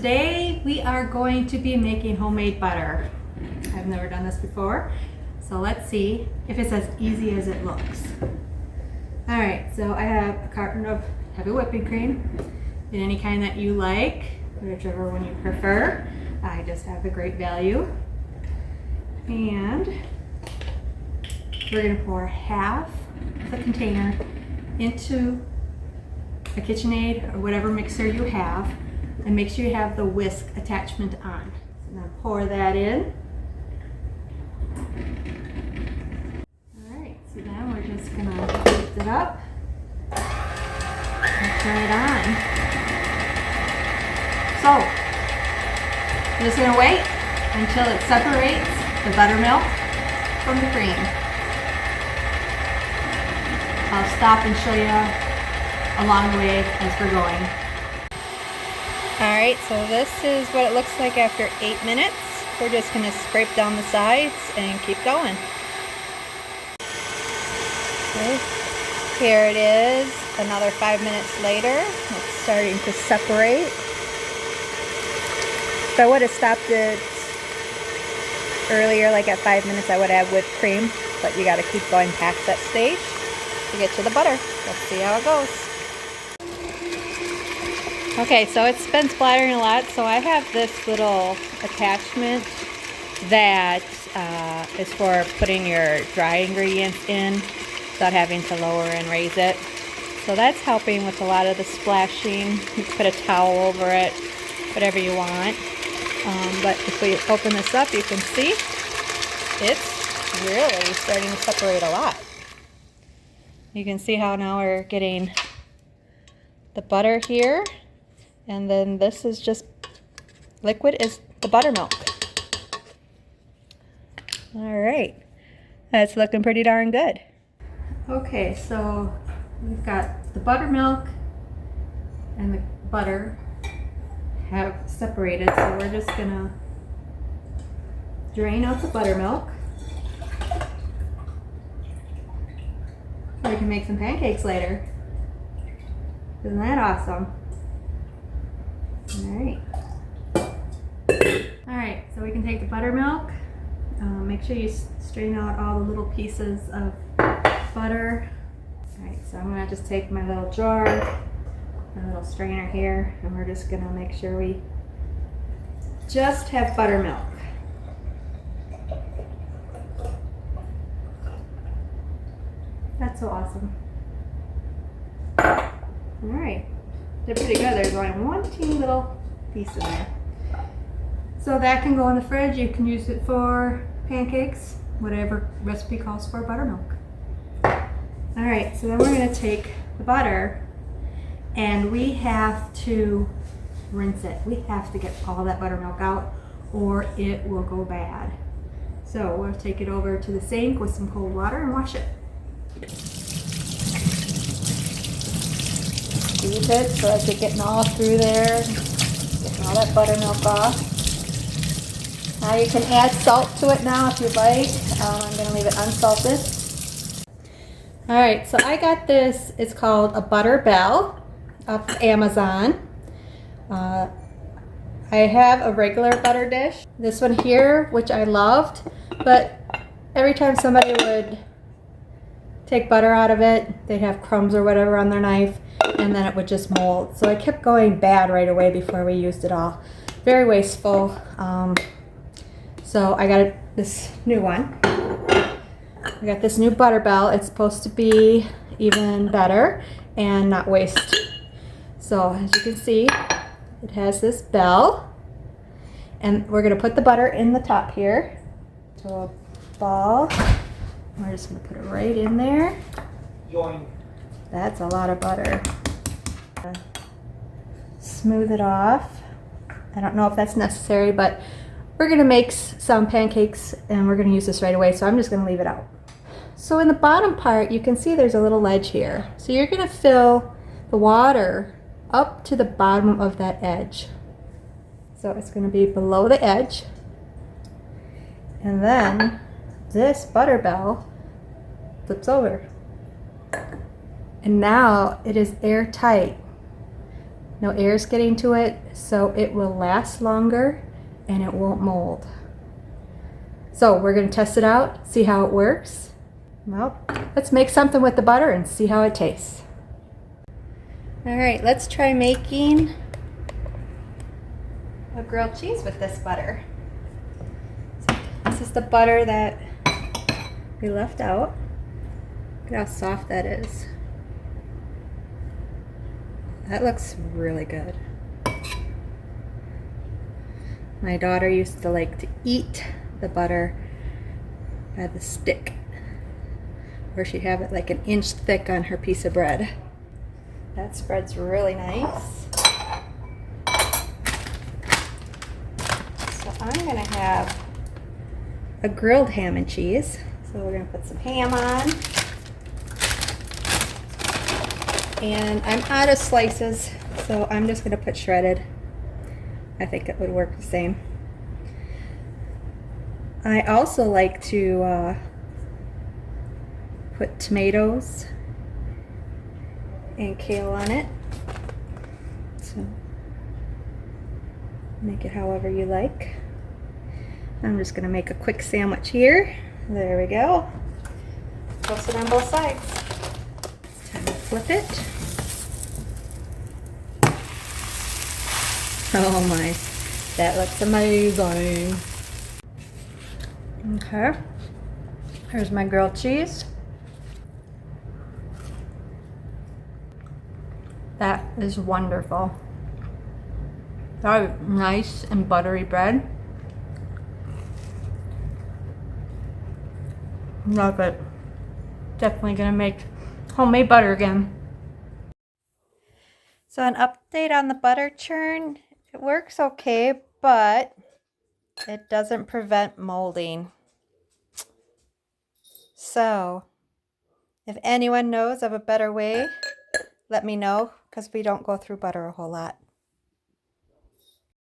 today we are going to be making homemade butter. I've never done this before, so let's see if it's as easy as it looks. Alright, so I have a carton of heavy whipping cream in any kind that you like, whichever one you prefer. I just have the Great Value. And we're going to pour half the container into a KitchenAid or whatever mixer you have, and make sure you have the whisk attachment on. So now pour that in. Alright, so now we're just going to lift it up and turn it on. So, I'm just going to wait until it separates the buttermilk from the cream. I'll stop and show you along the way as we're going. Alright, so this is what it looks like after 8 minutes. We're just going to scrape down the sides and keep going. Okay. Here it is, another 5 minutes later. It's starting to separate. If I would have stopped it earlier, like at 5 minutes, I would have whipped cream, but you got to keep going past that stage to get to the butter. Let's see how it goes. Okay, so it's been splattering a lot, so I have this little attachment that is for putting your dry ingredients in without having to lower and raise it. So that's helping with a lot of the splashing. You can put a towel over it, whatever you want. But if we open this up, you can see it's really starting to separate a lot. You can see how now we're getting the butter here, and then this is just liquid is the buttermilk. Alright, that's looking pretty darn good. Okay, so we've got the buttermilk and the butter have separated, so we're just gonna drain out the buttermilk. We can make some pancakes later. Isn't that awesome? Alright, so we can take the buttermilk. Make sure you strain out all the little pieces of butter. Alright, so I'm going to just take my little jar, my little strainer here, and we're just going to make sure we just have buttermilk. That's so awesome. Alright, they're pretty good. There's only one teeny little piece in there. So that can go in the fridge. You can use it for pancakes, whatever recipe calls for buttermilk. Alright, so then we're going to take the butter and we have to rinse it. We have to get all that buttermilk out or it will go bad. So we'll take it over to the sink with some cold water and wash it. Squeeze it so that you're getting all through there, getting all that buttermilk off. Now you can add salt to it now if you'd like. I'm going to leave it unsalted. Alright, so I got this, it's called a Butter Bell off of Amazon. I have a regular butter dish. This one here, which I loved, but every time somebody would take butter out of it, they'd have crumbs or whatever on their knife, and then it would just mold. So it kept going bad right away before we used it all. Very wasteful. So I got this new one. I got this new Butter Bell. It's supposed to be even better and not waste. So as you can see, it has this bell, and we're going to put the butter in the top here to a ball. We're just going to put it right in there. Yoink. That's a lot of butter. Smooth it off. I don't know if that's necessary, but we're going to make some pancakes and we're going to use this right away, so I'm just going to leave it out. So in the bottom part, you can see there's a little ledge here. So you're going to fill the water up to the bottom of that edge. So it's going to be below the edge. And then this butter bell flips over. And now it is airtight. No air's getting to it, so it will last longer and it won't mold. So we're gonna test it out, see how it works. Well, let's make something with the butter and see how it tastes. All right, let's try making a grilled cheese with this butter. So this is the butter that we left out. Look at how soft that is. That looks really good. My daughter used to like to eat the butter by the stick, where she'd have it like an inch thick on her piece of bread. That spreads really nice. So I'm gonna have a grilled ham and cheese. So we're gonna put some ham on. And I'm out of slices, so I'm just gonna put shredded. I think it would work the same. I also like to put tomatoes and kale on it. So make it however you like. I'm just gonna make a quick sandwich here. There we go. Toast it on both sides. It's time to flip it. Oh my, that looks amazing. Okay, here's my grilled cheese. That is wonderful. That is nice and buttery bread. Love it. Definitely gonna make homemade butter again. So an update on the butter churn. It works okay, but it doesn't prevent molding. So if anyone knows of a better way, let me know, because we don't go through butter a whole lot.